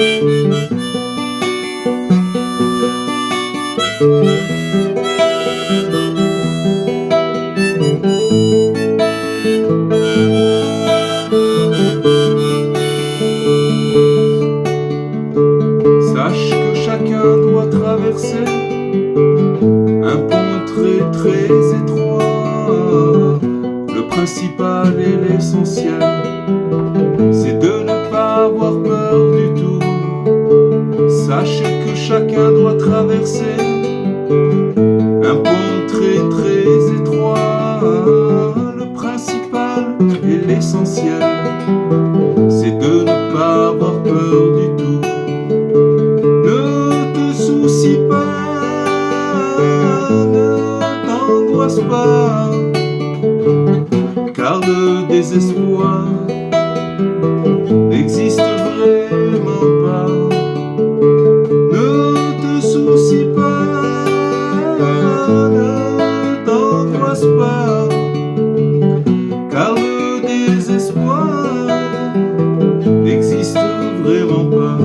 Sache que chacun doit traverser un pont très très étroit. Le principal et l'essentiel, c'est de ne pas avoir peur du tout. Sachez que chacun doit traverser un pont très très étroit. Le principal et l'essentiel, c'est de ne pas avoir peur du tout. Ne te soucie pas, ne t'angoisse pas, car le désespoir n'existe vraiment pas. Ne te soucie pas, ne t'angoisse pas, car le désespoir n'existe vraiment pas.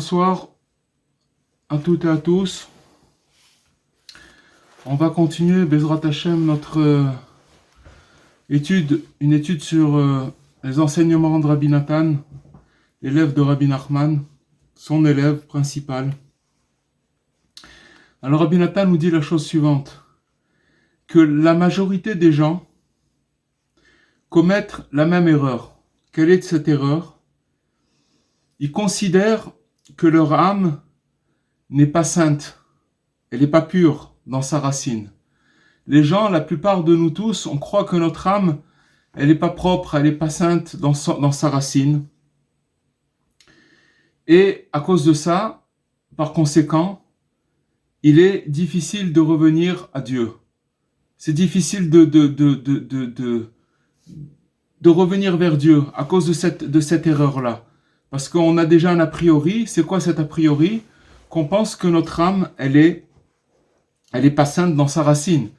bonsoir à toutes et à tous. On va continuer, Bezrat Hashem, notre une étude sur les enseignements de Rabbi Nathan, élève de Rabbi Nachman, son élève principal. Alors Rabbi Nathan nous dit la chose suivante, que la majorité des gens commettent la même erreur. Quelle est cette erreur? Ils considèrent que leur âme n'est pas sainte, elle n'est pas pure dans sa racine. Les gens, la plupart de nous tous, on croit que notre âme, elle n'est pas propre, elle n'est pas sainte dans sa racine. Et à cause de ça, par conséquent, il est difficile de revenir à Dieu. C'est difficile de revenir vers Dieu à cause de cette erreur-là. Parce qu'on a déjà un a priori. C'est quoi cet a priori? Qu'on pense que notre âme, elle est pas sainte dans sa racine.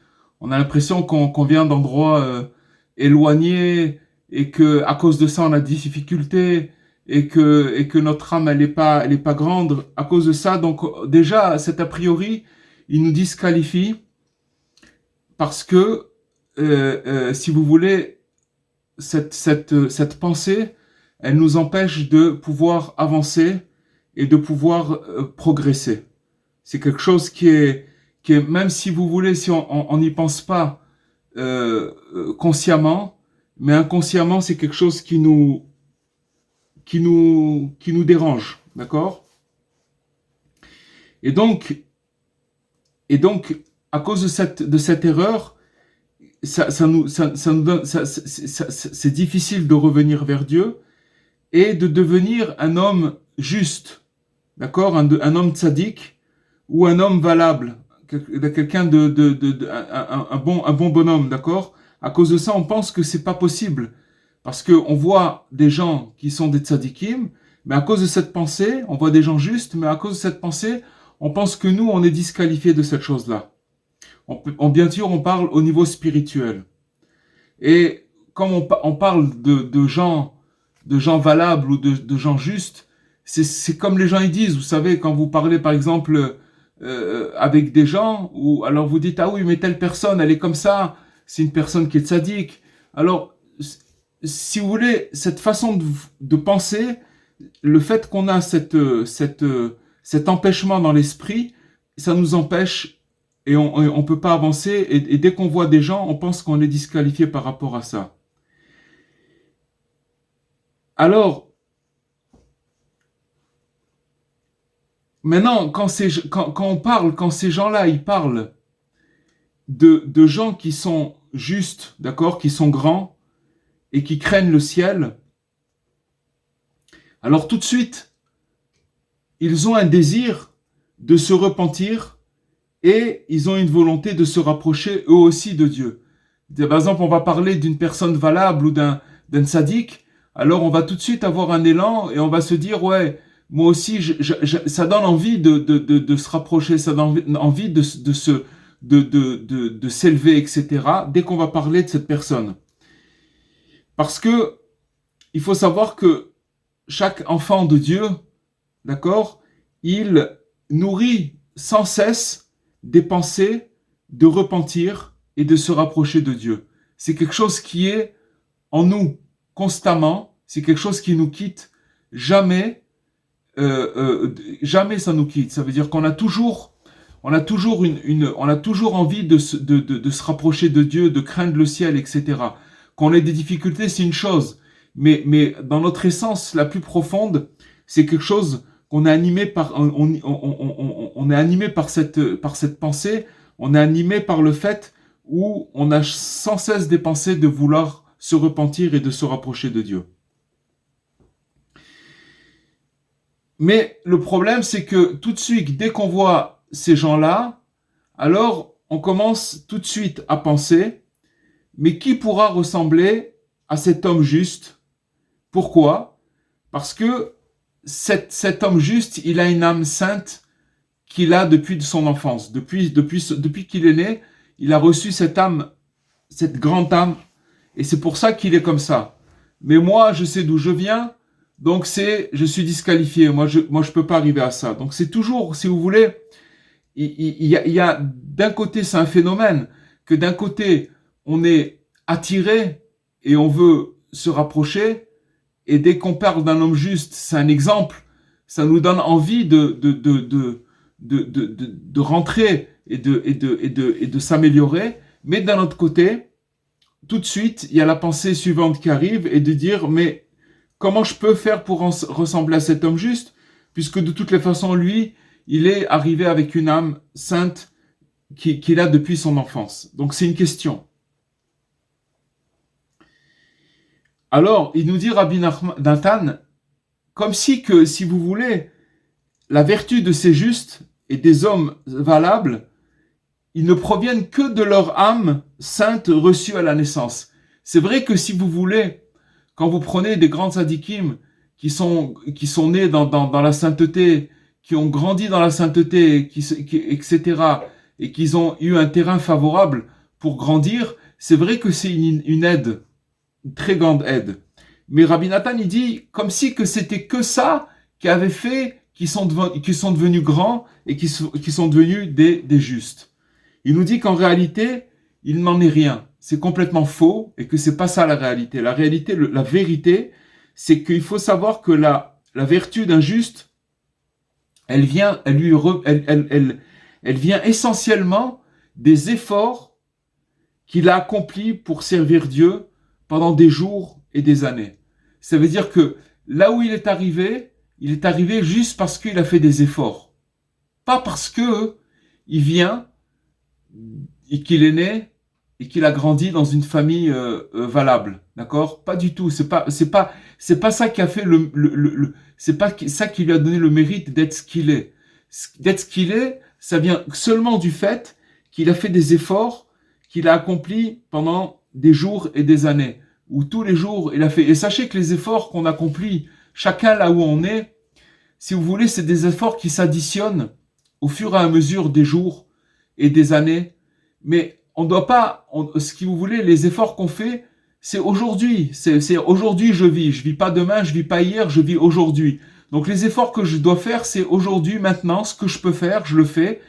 On a l'impression qu'on vient d'endroits éloignés et que à cause de ça on a des difficultés et que notre âme elle est pas grande à cause de ça. Donc déjà cet a priori il nous disqualifie parce que si vous voulez cette pensée elle nous empêche de pouvoir avancer et de pouvoir progresser. C'est quelque chose qui est même si vous voulez, si on n'y pense pas consciemment, mais inconsciemment, c'est quelque chose qui nous dérange, d'accord? Et donc, à cause de cette erreur, ça nous donne, c'est difficile de revenir vers Dieu et de devenir un homme juste, d'accord, un homme tzaddik ou un homme valable, quelqu'un un bon bonhomme, d'accord. À cause de ça, on pense que c'est pas possible, parce que on voit des gens qui sont des tzaddikim, mais à cause de cette pensée, on voit des gens justes, mais à cause de cette pensée, on pense que nous, on est disqualifiés de cette chose-là. Bien sûr, on parle au niveau spirituel. Et comme on parle de gens valables ou de gens justes, c'est comme les gens ils disent, vous savez, quand vous parlez par exemple avec des gens, ou alors vous dites, ah oui, mais telle personne, elle est comme ça, c'est une personne qui est tzaddik. Alors, si vous voulez, cette façon de penser, le fait qu'on a cet empêchement dans l'esprit, ça nous empêche et on peut pas avancer, et dès qu'on voit des gens, on pense qu'on est disqualifié par rapport à ça. Alors, maintenant, quand ces gens-là, ils parlent de gens qui sont justes, d'accord, qui sont grands et qui craignent le ciel, alors tout de suite, ils ont un désir de se repentir et ils ont une volonté de se rapprocher eux aussi de Dieu. Par exemple, on va parler d'une personne valable ou d'un tzaddik, alors on va tout de suite avoir un élan et on va se dire, ouais, moi aussi, ça donne envie de se rapprocher, ça donne envie de s'élever, etc. dès qu'on va parler de cette personne. Parce que il faut savoir que chaque enfant de Dieu, d'accord, il nourrit sans cesse des pensées de repentir et de se rapprocher de Dieu. C'est quelque chose qui est en nous constamment, c'est quelque chose qui nous quitte jamais. Jamais ça nous quitte. Ça veut dire qu'on a toujours on a toujours envie de se rapprocher de Dieu, de craindre le ciel, etc. Qu'on ait des difficultés, c'est une chose, mais dans notre essence la plus profonde, c'est quelque chose qu'on est animé par, on est animé par cette pensée, on est animé par le fait où on a sans cesse des pensées de vouloir se repentir et de se rapprocher de Dieu. Mais le problème, c'est que tout de suite, dès qu'on voit ces gens-là, alors on commence tout de suite à penser, mais qui pourra ressembler à cet homme juste? Pourquoi? Parce que cet homme juste, il a une âme sainte qu'il a depuis son enfance. Depuis qu'il est né, il a reçu cette âme, cette grande âme, et c'est pour ça qu'il est comme ça. Mais moi, je sais d'où je viens, Donc je suis disqualifié. Moi je peux pas arriver à ça. Donc c'est toujours, si vous voulez, il y a d'un côté, c'est un phénomène que d'un côté, on est attiré et on veut se rapprocher. Et dès qu'on parle d'un homme juste, c'est un exemple. Ça nous donne envie de rentrer et de s'améliorer. Mais d'un autre côté, tout de suite, il y a la pensée suivante qui arrive et de dire, mais comment je peux faire pour ressembler à cet homme juste, puisque de toutes les façons, lui, il est arrivé avec une âme sainte qu'il a depuis son enfance. Donc c'est une question. Alors, il nous dit Rabbi Nathan, comme si que, si vous voulez, la vertu de ces justes et des hommes valables, ils ne proviennent que de leur âme sainte reçue à la naissance. C'est vrai que si vous voulez, quand vous prenez des grands tzadikim qui sont nés dans la sainteté, qui ont grandi dans la sainteté, etc., et qu'ils ont eu un terrain favorable pour grandir, c'est vrai que c'est une aide, une très grande aide. Mais Rabbi Nathan, il dit, comme si que c'était que ça qui avait fait qu'ils sont devenus grands et qui sont devenus des justes. Il nous dit qu'en réalité, il n'en est rien. C'est complètement faux et que c'est pas ça la réalité. La réalité, la vérité, c'est qu'il faut savoir que la vertu d'un juste, elle vient essentiellement des efforts qu'il a accomplis pour servir Dieu pendant des jours et des années. Ça veut dire que là où il est arrivé juste parce qu'il a fait des efforts. Pas parce que il vient et qu'il est né et qu'il a grandi dans une famille valable, d'accord? Pas du tout. C'est pas ça qui a fait c'est pas ça qui lui a donné le mérite d'être ce qu'il est. D'être ce qu'il est, ça vient seulement du fait qu'il a fait des efforts qu'il a accomplis pendant des jours et des années, où tous les jours il a fait. Et sachez que les efforts qu'on accomplit, chacun là où on est, si vous voulez, c'est des efforts qui s'additionnent au fur et à mesure des jours et des années. Mais on doit pas, ce que vous voulez, les efforts qu'on fait, c'est aujourd'hui. C'est aujourd'hui je vis pas demain, je vis pas hier, je vis aujourd'hui. Donc les efforts que je dois faire, c'est aujourd'hui, maintenant, ce que je peux faire, je le fais.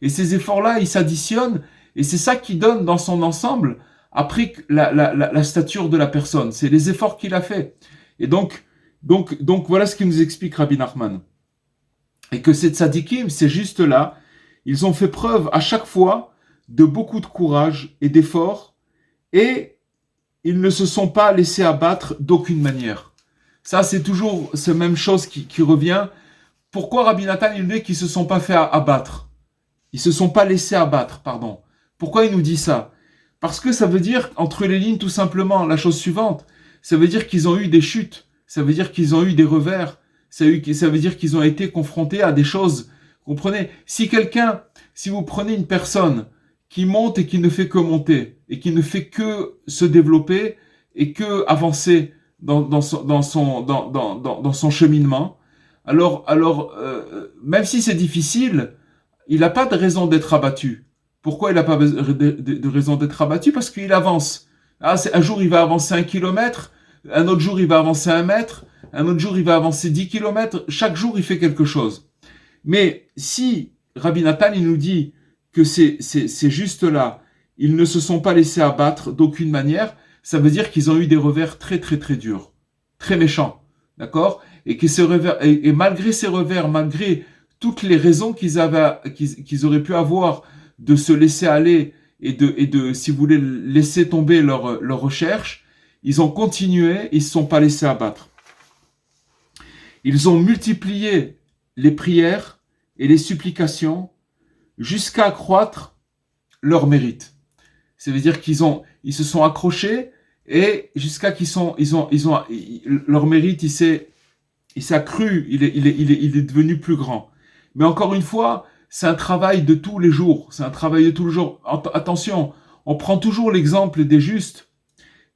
Et ces efforts-là, ils s'additionnent. Et c'est ça qui donne dans son ensemble, après la stature de la personne. C'est les efforts qu'il a fait. Et donc voilà ce qu'il nous explique Rabbi Nachman. Et que ces tzadikim, ces justes là, ils ont fait preuve à chaque fois de beaucoup de courage et d'efforts, et ils ne se sont pas laissés abattre d'aucune manière. Ça, c'est toujours cette même chose qui revient. Pourquoi Rabbi Nathan, il dit qu'ils se sont pas fait abattre? Ils se sont pas laissés abattre, pardon. Pourquoi il nous dit ça? Parce que ça veut dire, entre les lignes, tout simplement, la chose suivante. Ça veut dire qu'ils ont eu des chutes. Ça veut dire qu'ils ont eu des revers. Ça veut dire qu'ils ont été confrontés à des choses. Comprenez? Si vous prenez une personne qui monte et qui ne fait que monter, et qui ne fait que se développer, et que avancer dans son cheminement, alors, même si c'est difficile, il n'a pas de raison d'être abattu. Pourquoi il n'a pas de raison d'être abattu? Parce qu'il avance. Un jour, il va avancer 1 kilomètre, un autre jour, il va avancer 1 mètre, un autre jour, il va avancer 10 kilomètres. Chaque jour, il fait quelque chose. Mais si Rabbi Nathan, il nous dit que ces justes-là, ils ne se sont pas laissés abattre d'aucune manière, ça veut dire qu'ils ont eu des revers très, très, très durs, très méchants. D'accord? Et malgré ces revers, malgré toutes les raisons qu'ils auraient pu avoir de se laisser aller et de, si vous voulez, laisser tomber leur recherche, ils ont continué, ils ne se sont pas laissés abattre. Ils ont multiplié les prières et les supplications jusqu'à accroître leur mérite. Ça veut dire qu'ils se sont accrochés et jusqu'à leur mérite, il s'est accru, il est devenu plus grand. Mais encore une fois, c'est un travail de tous les jours. C'est un travail de tous les jours. Attention, on prend toujours l'exemple des justes,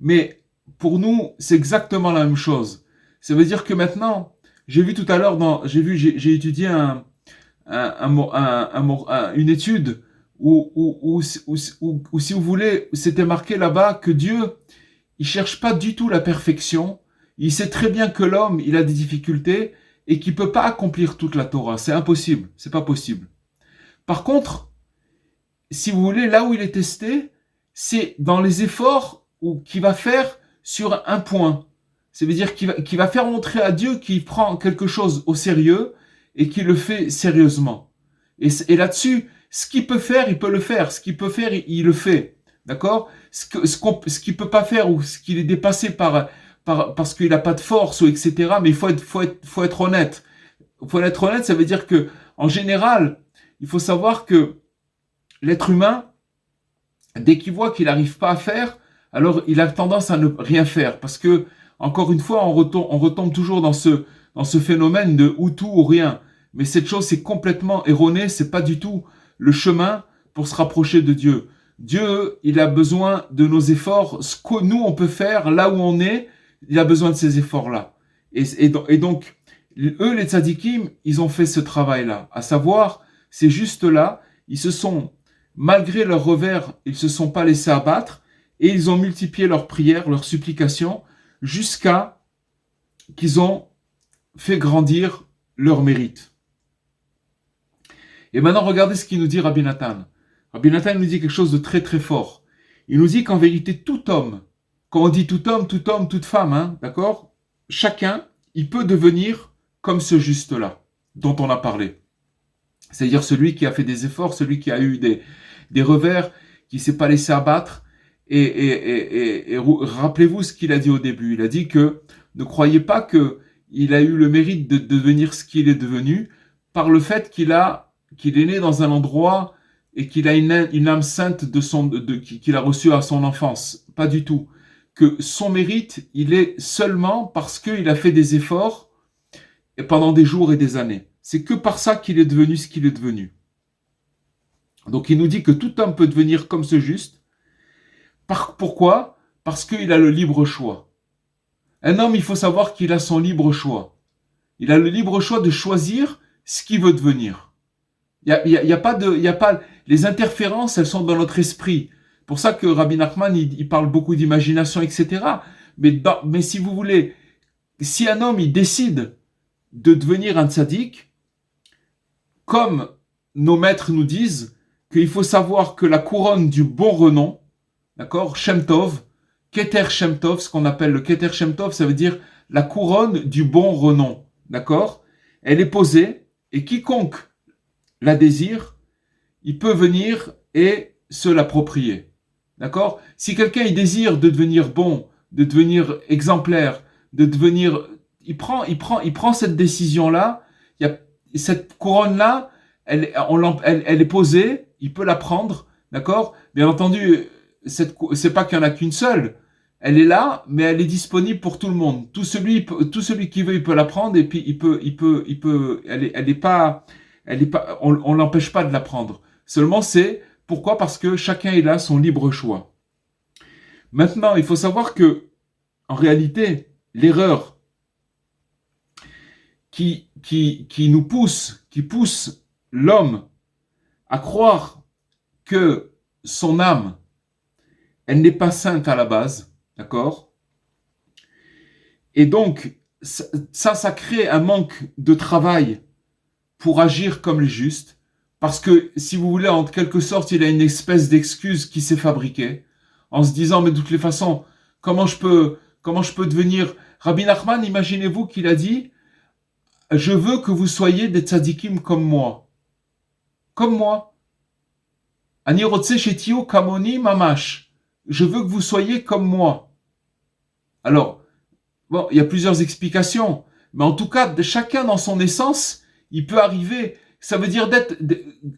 mais pour nous, c'est exactement la même chose. Ça veut dire que maintenant, j'ai vu tout à l'heure, j'ai étudié une étude où, si vous voulez, c'était marqué là-bas que Dieu, il cherche pas du tout la perfection, Il sait très bien que l'homme, il a des difficultés et qu'il ne peut pas accomplir toute la Torah. C'est impossible, c'est pas possible. Par contre, si vous voulez, là où il est testé, c'est dans les efforts qu'il va faire sur un point. Ça veut dire qu'il va faire montrer à Dieu qu'il prend quelque chose au sérieux et qu'il le fait sérieusement. Et là-dessus, ce qu'il peut faire, il peut le faire. Ce qu'il peut faire, il le fait. D'accord? Ce qu'il peut pas faire ou ce qu'il est dépassé parce qu'il n'a pas de force ou etc. Mais il faut être honnête. Il faut être honnête, ça veut dire que, en général, il faut savoir que l'être humain, dès qu'il voit qu'il n'arrive pas à faire, alors il a tendance à ne rien faire. Parce que, encore une fois, on retombe toujours dans ce phénomène de ou tout ou rien. Mais cette chose, c'est complètement erroné, c'est pas du tout le chemin pour se rapprocher de Dieu. Dieu, il a besoin de nos efforts. Ce que nous, on peut faire, là où on est, il a besoin de ces efforts-là. Et donc, eux, les tzadikim, ils ont fait ce travail-là. À savoir, c'est juste là, ils se sont, malgré leur revers, ils se sont pas laissés abattre et ils ont multiplié leurs prières, leurs supplications, jusqu'à qu'ils ont fait grandir leur mérite. Et maintenant, regardez ce qu'il nous dit Rabbi Nathan. Rabbi Nathan nous dit quelque chose de très très fort. Il nous dit qu'en vérité, tout homme, quand on dit tout homme, toute femme, hein, d'accord? Chacun, il peut devenir comme ce juste-là, dont on a parlé. C'est-à-dire celui qui a fait des efforts, celui qui a eu des revers, qui ne s'est pas laissé abattre. Et rappelez-vous ce qu'il a dit au début. Il a dit que ne croyez pas qu'il a eu le mérite de devenir ce qu'il est devenu par le fait qu'il est né dans un endroit et qu'il a une âme sainte qu'il a reçue à son enfance. Pas du tout. Que son mérite, il est seulement parce qu'il a fait des efforts pendant des jours et des années. C'est que par ça qu'il est devenu ce qu'il est devenu. Donc il nous dit que tout homme peut devenir comme ce juste. Pourquoi? Parce qu'il a le libre choix. Un homme, il faut savoir qu'il a son libre choix. Il a le libre choix de choisir ce qu'il veut devenir. Il y a pas les interférences, elles sont dans notre esprit. Pour ça que Rabbi Nachman, il parle beaucoup d'imagination, etc. Mais si vous voulez, si un homme, il décide de devenir un tzaddik, comme nos maîtres nous disent, qu'il faut savoir que la couronne du bon renom, d'accord, Shem Tov, Keter Shem Tov, ce qu'on appelle le Keter Shem Tov, ça veut dire la couronne du bon renom, d'accord? Elle est posée, et quiconque la désire, il peut venir et se l'approprier. D'accord? Si quelqu'un il désire de devenir bon, de devenir exemplaire, de devenir, il prend cette décision-là. Cette couronne-là, elle est posée. Il peut la prendre, d'accord? Bien entendu, c'est pas qu'il y en a qu'une seule. Elle est là, mais elle est disponible pour tout le monde. Tout celui qui veut, il peut la prendre et puis elle est pas, on l'empêche pas de la prendre. Seulement pourquoi? Parce que chacun il a son libre choix. Maintenant, il faut savoir que, en réalité, l'erreur qui pousse l'homme à croire que son âme, elle n'est pas sainte à la base, d'accord? Et donc, ça crée un manque de travail pour agir comme les justes. Parce que, si vous voulez, en quelque sorte, il a une espèce d'excuse qui s'est fabriquée, en se disant, mais de toutes les façons, comment je peux devenir... Rabbi Nachman, imaginez-vous qu'il a dit, je veux que vous soyez des tzadikim comme moi. Comme moi. Ani rotse shetio kamoni mamash. Je veux que vous soyez comme moi. Alors, bon, il y a plusieurs explications, mais en tout cas, chacun dans son essence, il peut arriver... Ça veut dire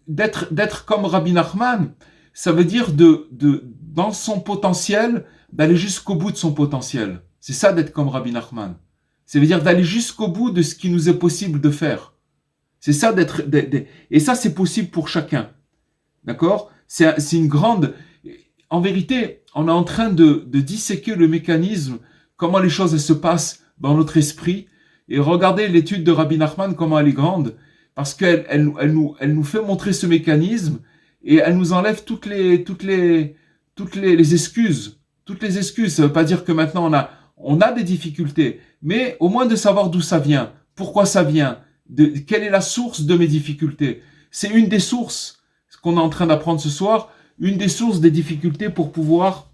d'être comme Rabbi Nachman, ça veut dire dans son potentiel, d'aller jusqu'au bout de son potentiel. C'est ça d'être comme Rabbi Nachman. Ça veut dire d'aller jusqu'au bout de ce qui nous est possible de faire. C'est ça et ça c'est possible pour chacun. D'accord? C'est une grande... En vérité, on est en train de disséquer le mécanisme, comment les choses elles se passent dans notre esprit. Et regardez l'étude de Rabbi Nachman, comment elle est grande. Parce qu'elle nous fait montrer ce mécanisme et elle nous enlève toutes les excuses. Toutes les excuses. Ça ne veut pas dire que maintenant On a des difficultés, mais au moins de savoir d'où ça vient, pourquoi ça vient, quelle est la source de mes difficultés. C'est une des sources, ce qu'on est en train d'apprendre ce soir, une des sources des difficultés pour pouvoir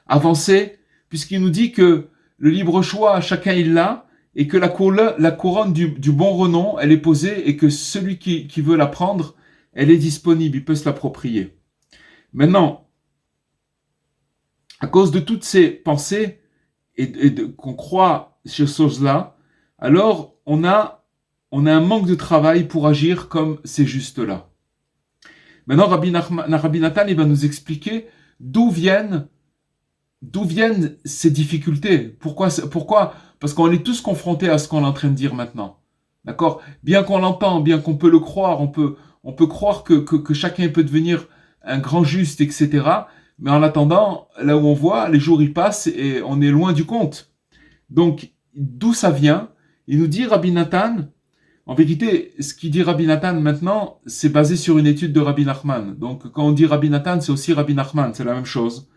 avancer, puisqu'il nous dit que le libre choix, chacun il l'a, et que la couronne du bon renom, elle est posée, et que celui qui veut la prendre, elle est disponible, il peut se l'approprier. Maintenant, à cause de toutes ces pensées, qu'on croit ces choses-là, alors on a un manque de travail pour agir comme c'est juste là. Maintenant, Rabbi Nathan, il va nous expliquer d'où viennent ces difficultés. Pourquoi? Parce qu'on est tous confrontés à ce qu'on est en train de dire maintenant. D'accord? Bien qu'on l'entend, bien qu'on peut le croire, on peut croire que chacun peut devenir un grand juste, etc. Mais en attendant, là où on voit, les jours y passent et on est loin du compte. Donc, d'où ça vient? Il nous dit, Rabbi Nathan, en vérité, ce qu'il dit Rabbi Nathan maintenant, c'est basé sur une étude de Rabbi Nachman. Donc, quand on dit Rabbi Nathan, c'est aussi Rabbi Nachman, c'est la même chose.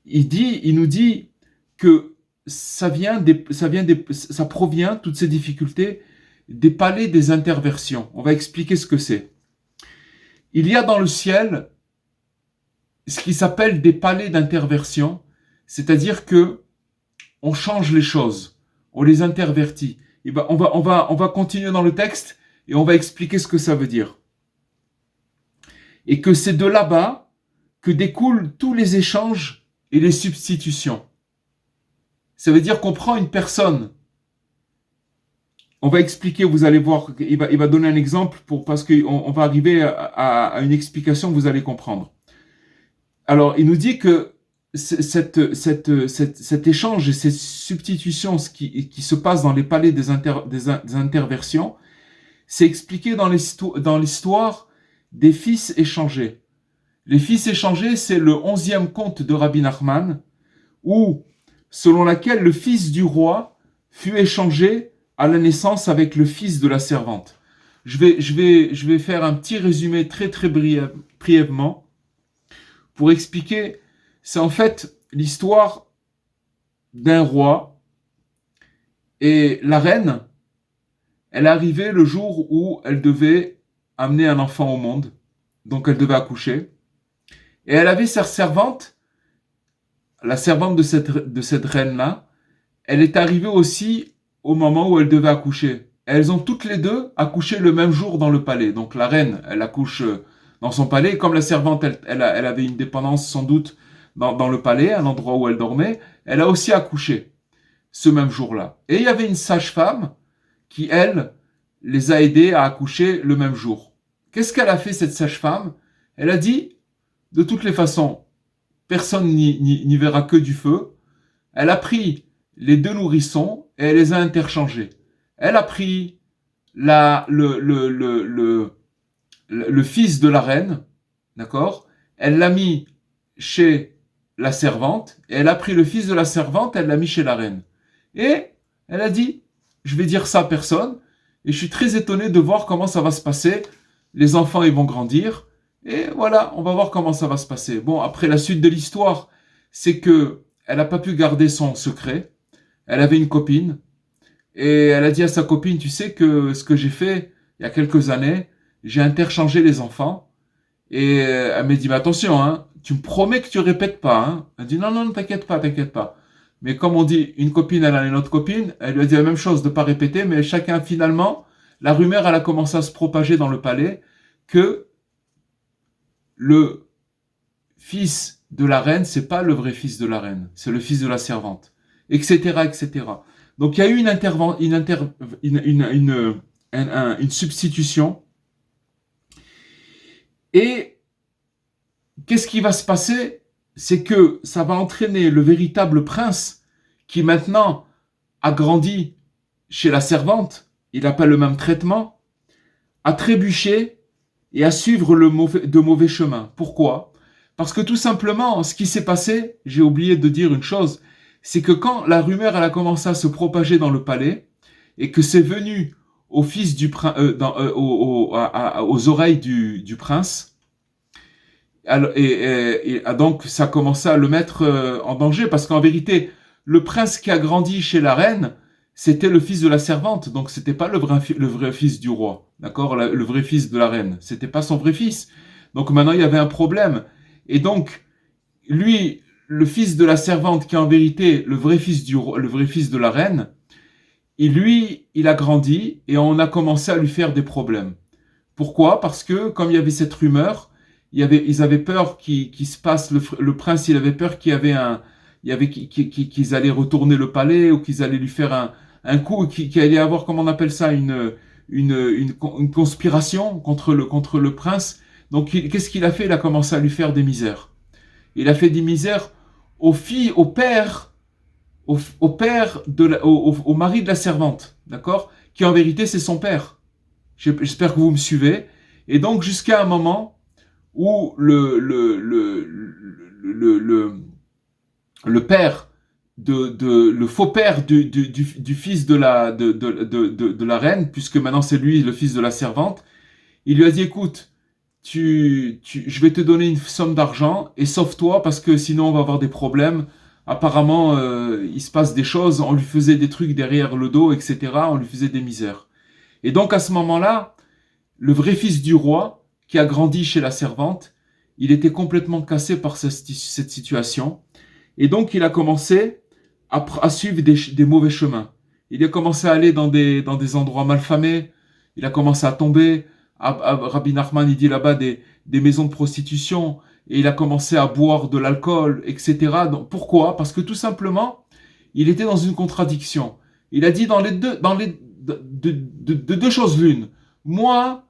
Il nous dit que ça provient, toutes ces difficultés, des palais des interversions. On va expliquer ce que c'est. Il y a dans le ciel ce qui s'appelle des palais d'interversion, c'est-à-dire que on change les choses, on les intervertit. Et ben, on va continuer dans le texte et on va expliquer ce que ça veut dire. Et que c'est de là-bas que découlent tous les échanges et les substitutions. Ça veut dire qu'on prend une personne. On va expliquer, vous allez voir, il va donner un exemple parce qu'on va arriver à une explication que vous allez comprendre. Alors, il nous dit que cet échange et cette substitution, ce qui se passe dans les palais des interversions, c'est expliqué dans l'histoire des fils échangés. Les fils échangés, c'est le 11e conte de Rabbi Nachman, où, selon laquelle le fils du roi fut échangé à la naissance avec le fils de la servante. Je vais faire un petit résumé très brièvement pour expliquer. C'est en fait l'histoire d'un roi et la reine, elle est arrivée le jour où elle devait amener un enfant au monde, donc elle devait accoucher. Et elle avait sa servante, la servante de cette reine-là, elle est arrivée aussi au moment où elle devait accoucher. Elles ont toutes les deux accouché le même jour dans le palais. Donc la reine, elle accouche dans son palais. Et comme la servante, elle avait une dépendance sans doute dans le palais, à l'endroit où elle dormait, elle a aussi accouché ce même jour-là. Et il y avait une sage-femme qui, elle, les a aidés à accoucher le même jour. Qu'est-ce qu'elle a fait, cette sage-femme? Elle a dit, de toutes les façons, personne n'y verra que du feu. Elle a pris les deux nourrissons et elle les a interchangés. Elle a pris le fils de la reine, d'accord? Elle l'a mis chez la servante et elle a pris le fils de la servante, elle l'a mis chez la reine. Et elle a dit, je vais dire ça à personne et je suis très étonné de voir comment ça va se passer. Les enfants, ils vont grandir. Et voilà, on va voir comment ça va se passer. Bon, après, la suite de l'histoire, c'est que elle n'a pas pu garder son secret. Elle avait une copine. Et elle a dit à sa copine, tu sais que ce que j'ai fait il y a quelques années, j'ai interchangé les enfants. Et elle m'a dit, mais attention, hein, tu me promets que tu répètes pas. Hein. Elle dit, non, t'inquiète pas. Mais comme on dit, une copine, elle a une autre copine, elle lui a dit la même chose, de pas répéter, mais chacun, finalement, la rumeur, elle a commencé à se propager dans le palais que le fils de la reine, c'est pas le vrai fils de la reine, c'est le fils de la servante, etc. Donc il y a eu une substitution. Et qu'est-ce qui va se passer? C'est que ça va entraîner le véritable prince qui maintenant a grandi chez la servante, il n'a pas le même traitement, à trébucher et à suivre de mauvais chemins. Pourquoi? Parce que tout simplement, ce qui s'est passé, j'ai oublié de dire une chose, c'est que quand la rumeur elle a commencé à se propager dans le palais et que c'est venu au fils du aux oreilles du prince, donc ça a commencé à le mettre en danger parce qu'en vérité, le prince qui a grandi chez la reine, c'était le fils de la servante, donc c'était pas le vrai fils du roi, d'accord, le vrai fils de la reine, c'était pas son vrai fils. Donc maintenant il y avait un problème. Et donc lui, le fils de la servante, qui est en vérité le vrai fils du roi, le vrai fils de la reine, et lui, il a grandi et on a commencé à lui faire des problèmes. Pourquoi? Parce que comme il y avait cette rumeur, ils avaient peur qu'il se passe, le prince, il avait peur qu'il y avait qu'ils allaient retourner le palais ou qu'ils allaient lui faire un coup, qu'il allait avoir, comment on appelle ça, une conspiration contre le prince. Donc qu'est-ce qu'il a fait? Il a commencé à lui faire des misères. Il a fait des misères aux filles, au père au mari de la servante, d'accord? Qui en vérité c'est son père. J'espère que vous me suivez. Et donc jusqu'à un moment où le père le faux père du fils de la reine, puisque maintenant c'est lui le fils de la servante, il lui a dit écoute, je vais te donner une somme d'argent et sauve-toi parce que sinon on va avoir des problèmes. Apparemment, il se passe des choses, on lui faisait des trucs derrière le dos, etc. On lui faisait des misères. Et donc à ce moment-là, le vrai fils du roi, qui a grandi chez la servante, il était complètement cassé par cette situation. Et donc il a commencé à suivre des mauvais chemins. Il a commencé à aller dans des endroits malfamés, il a commencé à tomber, Rabbi Nachman il dit là-bas des maisons de prostitution, et il a commencé à boire de l'alcool, etc. Donc, pourquoi? Parce que tout simplement, il était dans une contradiction. Il a dit de deux choses l'une. Moi,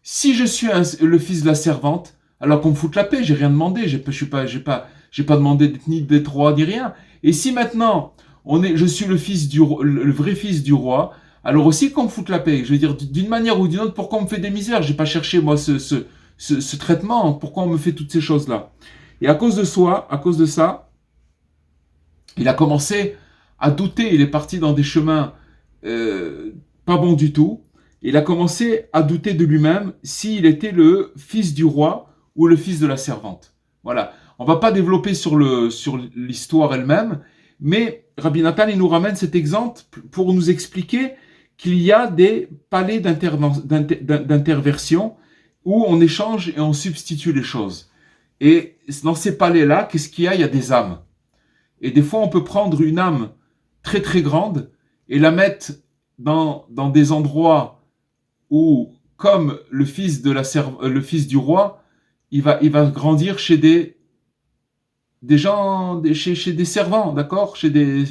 si je suis le fils de la servante, alors qu'on me foute la paix, j'ai rien demandé, j'ai pas demandé ni d'être roi ni rien. Et si maintenant je suis le vrai fils du roi, alors aussi qu'on me foute la paix. Je veux dire, d'une manière ou d'une autre, pourquoi on me fait des misères? J'ai pas cherché moi ce traitement. Pourquoi on me fait toutes ces choses-là? Et à cause de ça, il a commencé à douter. Il est parti dans des chemins pas bons du tout. Il a commencé à douter de lui-même s'il était le fils du roi ou le fils de la servante. Voilà. On va pas développer sur l'histoire elle-même, mais Rabbi Nathan il nous ramène cet exemple pour nous expliquer qu'il y a des palais d'interversion où on échange et on substitue les choses. Et dans ces palais-là, qu'est-ce qu'il y a? Il y a des âmes. Et des fois, on peut prendre une âme très très grande et la mettre dans des endroits où, comme le fils du roi, il va grandir chez des gens, chez des servants, d'accord, chez des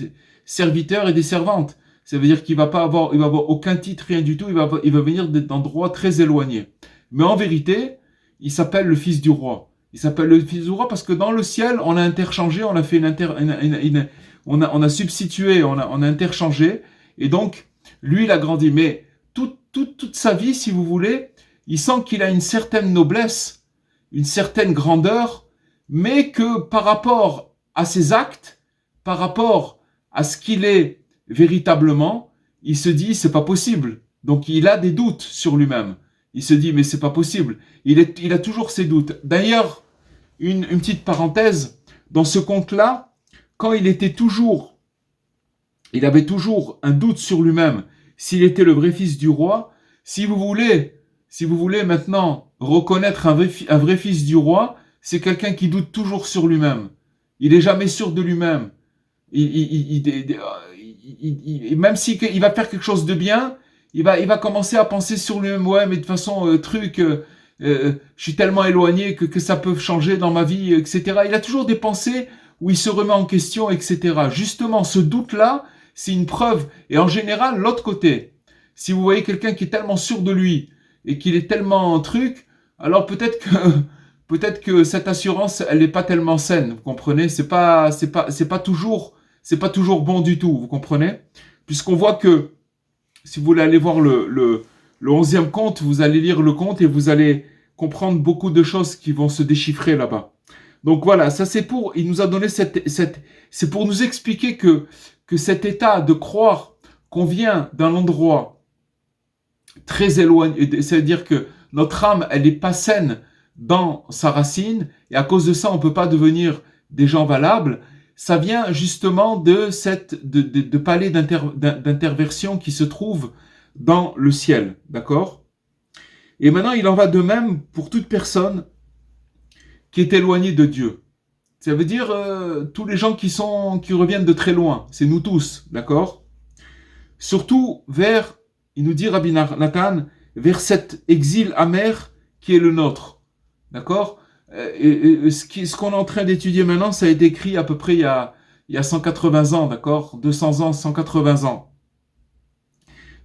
serviteurs et des servantes. Ça veut dire il va avoir aucun titre, rien du tout. Il va venir d'endroits très éloignés. Mais en vérité, il s'appelle le fils du roi. Il s'appelle le fils du roi parce que dans le ciel, on a interchangé, on a fait on a substitué, on a interchangé. Et donc, lui, il a grandi. Mais toute sa vie, si vous voulez, il sent qu'il a une certaine noblesse, une certaine grandeur, mais que par rapport à ses actes, par rapport à ce qu'il est véritablement, il se dit c'est pas possible. Donc il a des doutes sur lui-même. Il se dit mais c'est pas possible. Il a toujours ses doutes. D'ailleurs, une petite parenthèse, dans ce conte-là, quand il avait toujours un doute sur lui-même, s'il était le vrai fils du roi, si vous voulez maintenant reconnaître un vrai fils du roi, c'est quelqu'un qui doute toujours sur lui-même. Il est jamais sûr de lui-même. Même s'il va faire quelque chose de bien, il va commencer à penser sur lui-même. Ouais, mais de toute façon, je suis tellement éloigné que ça peut changer dans ma vie, etc. Il a toujours des pensées où il se remet en question, etc. Justement, ce doute-là, c'est une preuve. Et en général, l'autre côté, si vous voyez quelqu'un qui est tellement sûr de lui et qu'il est tellement alors peut-être que cette assurance, elle n'est pas tellement saine. Vous comprenez? C'est pas toujours bon du tout. Vous comprenez? Puisqu'on voit que si vous voulez aller voir le 11e conte, vous allez lire le conte et vous allez comprendre beaucoup de choses qui vont se déchiffrer là-bas. Donc voilà, ça il nous a donné c'est pour nous expliquer que cet état de croire qu'on vient d'un endroit très éloigné, c'est-à-dire que notre âme, elle n'est pas saine dans sa racine, et à cause de ça, on ne peut pas devenir des gens valables, ça vient justement de palais d'interversion qui se trouve dans le ciel, d'accord? Et maintenant, il en va de même pour toute personne qui est éloignée de Dieu. Ça veut dire tous les gens qui reviennent de très loin, c'est nous tous, d'accord? Surtout vers, il nous dit Rabbi Nathan, vers cet exil amer qui est le nôtre, d'accord? Ce qu'on est en train d'étudier maintenant, ça a été écrit à peu près il y a 180 ans, d'accord? 200 ans, 180 ans.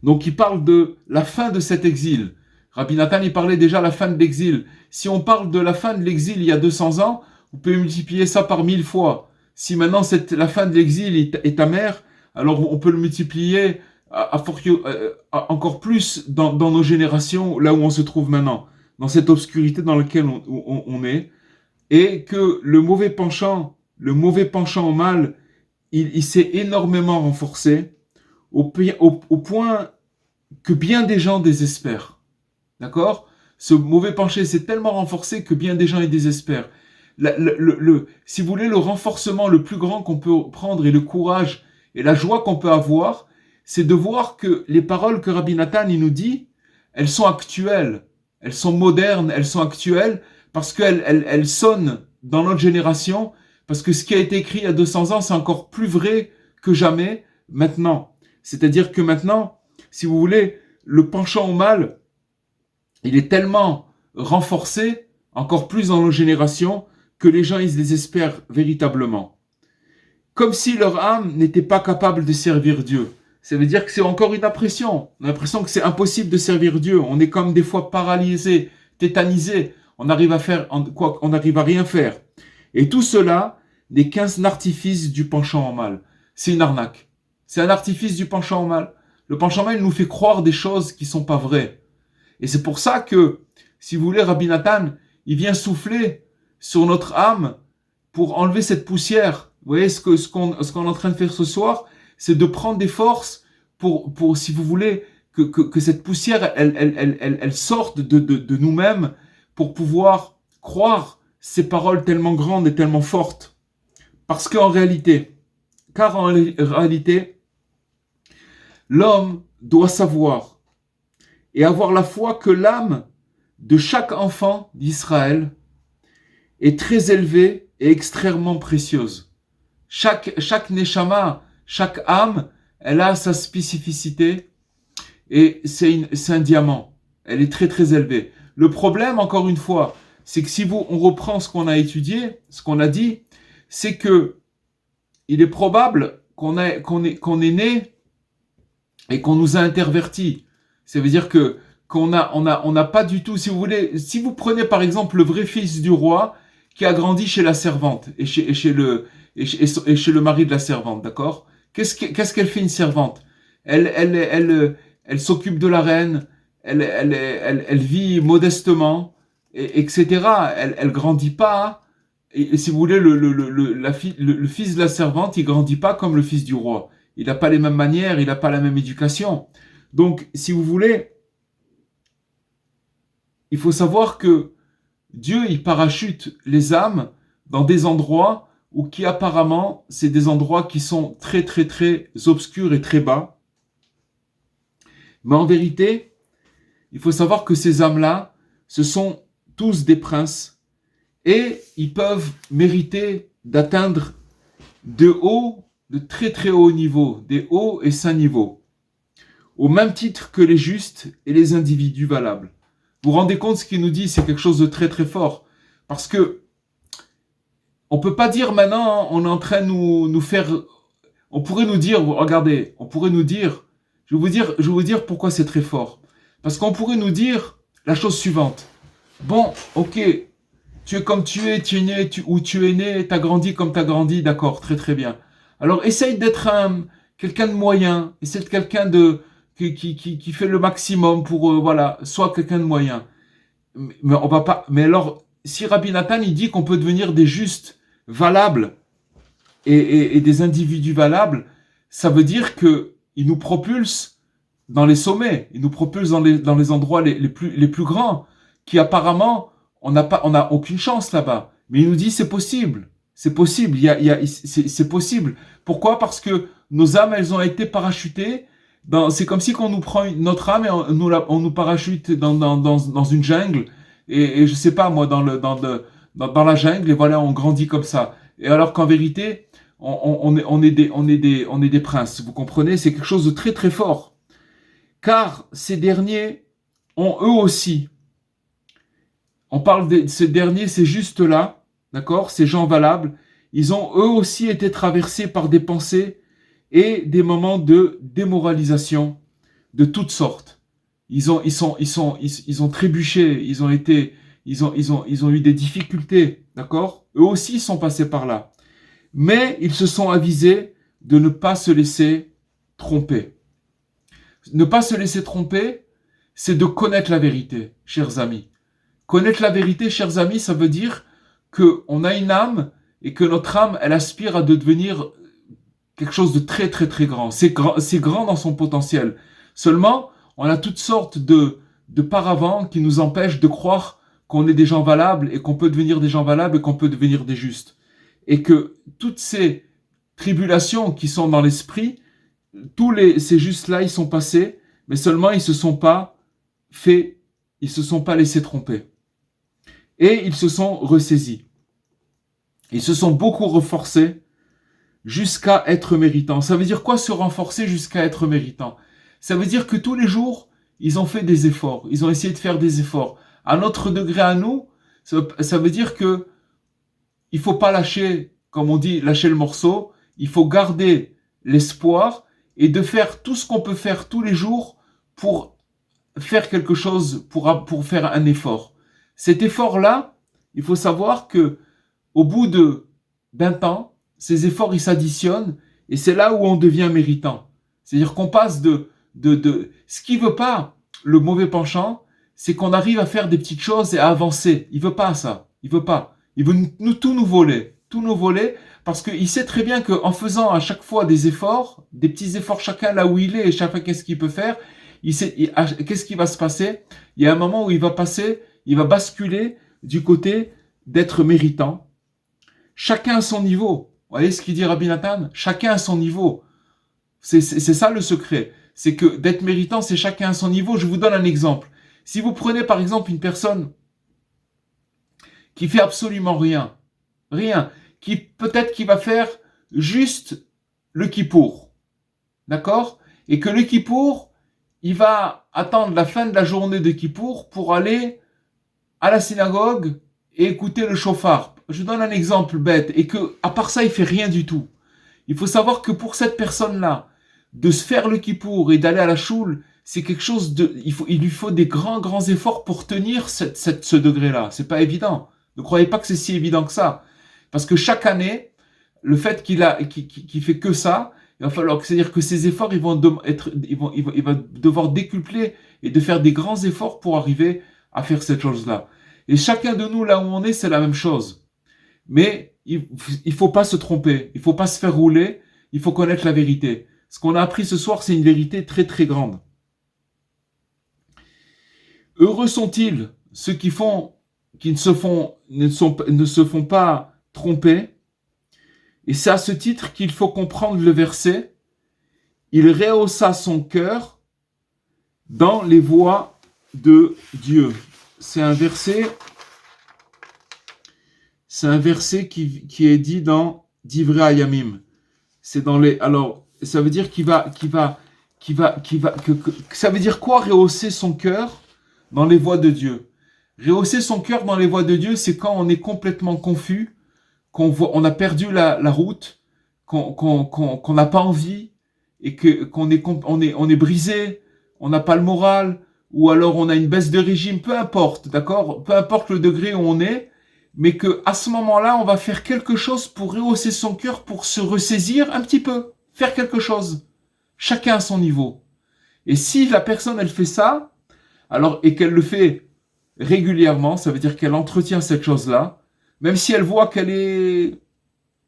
Donc il parle de la fin de cet exil. Rabbi Nathan, il parlait déjà de la fin de l'exil. Si on parle de la fin de l'exil il y a 200 ans, vous pouvez multiplier ça par 1000 fois. Si maintenant la fin de l'exil est amère, alors on peut le multiplier encore plus dans nos générations, là où on se trouve maintenant, dans cette obscurité dans laquelle on est, et que le mauvais penchant au mal, il s'est énormément renforcé, au point que bien des gens désespèrent. D'accord? Ce mauvais penché s'est tellement renforcé que bien des gens y désespèrent. Si vous voulez, le renforcement le plus grand qu'on peut prendre et le courage et la joie qu'on peut avoir, c'est de voir que les paroles que Rabbi Nathan il nous dit, elles sont actuelles, elles sont modernes, elles sont actuelles parce qu'elles sonnent dans notre génération, parce que ce qui a été écrit il y a 200 ans, c'est encore plus vrai que jamais maintenant. C'est-à-dire que maintenant, si vous voulez, le penchant au mal, il est tellement renforcé, encore plus dans nos générations, que les gens, ils se désespèrent véritablement. Comme si leur âme n'était pas capable de servir Dieu. Ça veut dire que c'est encore une impression. On a l'impression que c'est impossible de servir Dieu. On est comme des fois paralysé, tétanisé. On arrive à rien faire. Et tout cela n'est qu'un artifice du penchant au mal. C'est une arnaque. C'est un artifice du penchant au mal. Le penchant au mal, il nous fait croire des choses qui sont pas vraies. Et c'est pour ça que, si vous voulez, Rabbi Nathan, il vient souffler sur notre âme pour enlever cette poussière. Vous voyez, ce qu'on est en train de faire ce soir, c'est de prendre des forces pour si vous voulez, que cette poussière, elle sorte de nous-mêmes pour pouvoir croire ces paroles tellement grandes et tellement fortes. Car en réalité, l'homme doit savoir et avoir la foi que l'âme de chaque enfant d'Israël est très élevée et extrêmement précieuse. Chaque neshama, chaque âme, elle a sa spécificité et c'est un diamant. Elle est très très élevée. Le problème, encore une fois, c'est que si on reprend ce qu'on a étudié, ce qu'on a dit, c'est que il est probable qu'on est né et qu'on nous a intervertis. Ça veut dire qu'on n'a pas du tout, si vous voulez, si vous prenez par exemple le vrai fils du roi qui a grandi chez la servante et chez le mari de la servante, d'accord? Qu'est-ce qu'elle fait une servante? Elle s'occupe de la reine, elle vit modestement, etc. Elle grandit pas. Et si vous voulez, le fils de la servante, il grandit pas comme le fils du roi. Il n'a pas les mêmes manières, il n'a pas la même éducation. Donc, si vous voulez, il faut savoir que Dieu, il parachute les âmes dans des endroits où qui apparemment, c'est des endroits qui sont très très très obscurs et très bas. Mais en vérité, il faut savoir que ces âmes-là, ce sont tous des princes et ils peuvent mériter d'atteindre de très très hauts niveaux, des hauts et saints niveaux, au même titre que les justes et les individus valables. Vous vous rendez compte, ce qu'il nous dit, c'est quelque chose de très très fort. Parce que on peut pas dire maintenant, on est en train de nous faire... On pourrait nous dire, regardez, je vais vous dire pourquoi c'est très fort. Parce qu'on pourrait nous dire la chose suivante. Bon, ok, tu es comme tu es né où tu es né, tu as grandi comme tu as grandi, d'accord, très très bien. Alors essaye d'être quelqu'un de moyen, essaye de quelqu'un qui fait le maximum pour, voilà, soit quelqu'un de moyen. Mais on va pas... Mais alors, si Rabbi Nathan, il dit qu'on peut devenir des justes, valables, et des individus valables, ça veut dire que il nous propulse dans les sommets, il nous propulse dans les endroits les plus grands, qui apparemment, on n'a aucune chance là-bas. Mais il nous dit c'est possible. C'est possible, c'est possible. Pourquoi? Parce que nos âmes, elles ont été parachutées. C'est comme si qu'on nous prend notre âme et on nous parachute dans une jungle. Et je sais pas, moi, dans la jungle, et voilà, on grandit comme ça. Et alors qu'en vérité, on est des princes. Vous comprenez? C'est quelque chose de très très fort. Car ces derniers ont eux aussi, on parle de ces derniers, ces justes-là, d'accord, ces gens valables, ils ont eux aussi été traversés par des pensées et des moments de démoralisation de toutes sortes. Ils ont trébuché, ils ont eu des difficultés, d'accord? Eux aussi sont passés par là. Mais ils se sont avisés de ne pas se laisser tromper. Ne pas se laisser tromper, c'est de connaître la vérité, chers amis. Connaître la vérité, chers amis, ça veut dire qu'on a une âme et que notre âme, elle aspire à devenir quelque chose de très très très grand. C'est grand dans son potentiel. Seulement, on a toutes sortes de paravents qui nous empêchent de croire qu'on est des gens valables et qu'on peut devenir des gens valables et qu'on peut devenir des justes. Et que toutes ces tribulations qui sont dans l'esprit, ces justes-là, ils sont passés, mais seulement ils se sont pas laissés tromper. Et ils se sont ressaisis. Ils se sont beaucoup renforcés jusqu'à être méritants. Ça veut dire quoi se renforcer jusqu'à être méritants? Ça veut dire que tous les jours, ils ont fait des efforts. Ils ont essayé de faire des efforts. À notre degré à nous, ça veut dire que il faut pas lâcher, comme on dit, lâcher le morceau. Il faut garder l'espoir et de faire tout ce qu'on peut faire tous les jours pour faire quelque chose, pour faire un effort. Cet effort-là, il faut savoir que au bout d'un temps, ces efforts, ils s'additionnent et c'est là où on devient méritant. C'est-à-dire qu'on passe ce qui veut pas, le mauvais penchant, c'est qu'on arrive à faire des petites choses et à avancer. Il veut pas ça. Il veut pas. Il veut tout nous voler. Tout nous voler parce qu'il sait très bien qu'en faisant à chaque fois des efforts, des petits efforts chacun là où il est et chacun qu'est-ce qu'il peut faire, qu'est-ce qui va se passer? Il y a un moment où il va basculer du côté d'être méritant. Chacun à son niveau. Vous voyez ce qu'il dit Rabbi Nathan? Chacun à son niveau. C'est ça le secret. C'est que d'être méritant, c'est chacun à son niveau. Je vous donne un exemple. Si vous prenez par exemple une personne qui fait absolument rien, qui peut-être qui va faire juste le kippour, d'accord? Et que le kippour, il va attendre la fin de la journée de kippour pour aller à la synagogue et écouter le chauffard. Je donne un exemple bête et que à part ça, il fait rien du tout. Il faut savoir que pour cette personne-là, de se faire le kippour et d'aller à la choule, c'est quelque chose il lui faut des grands efforts pour tenir ce degré-là. C'est pas évident. Ne croyez pas que c'est si évident que ça. Parce que chaque année, le fait qu'il fait que ça, il va falloir, c'est-à-dire que ses efforts, il va devoir décupler et de faire des grands efforts pour arriver à faire cette chose-là. Et chacun de nous, là où on est, c'est la même chose. Mais il faut pas se tromper, il faut pas se faire rouler, il faut connaître la vérité. Ce qu'on a appris ce soir, c'est une vérité très très grande. Heureux sont-ils ceux qui ne se font pas tromper. Et c'est à ce titre qu'il faut comprendre le verset. Il rehaussa son cœur dans les voies de Dieu. C'est un verset qui est dit dans Divrei Hayamim. C'est dans les, alors, ça veut dire ça veut dire quoi rehausser son cœur dans les voies de Dieu? Rehausser son cœur dans les voies de Dieu, c'est quand on est complètement confus, on a perdu la route, qu'on n'a pas envie et qu'on est brisé, on n'a pas le moral, ou alors on a une baisse de régime, peu importe, d'accord, peu importe le degré où on est, mais que à ce moment-là, on va faire quelque chose pour rehausser son cœur, pour se ressaisir un petit peu, faire quelque chose, chacun à son niveau. Et si la personne elle fait ça, alors et qu'elle le fait régulièrement, ça veut dire qu'elle entretient cette chose-là, même si elle voit qu'elle est,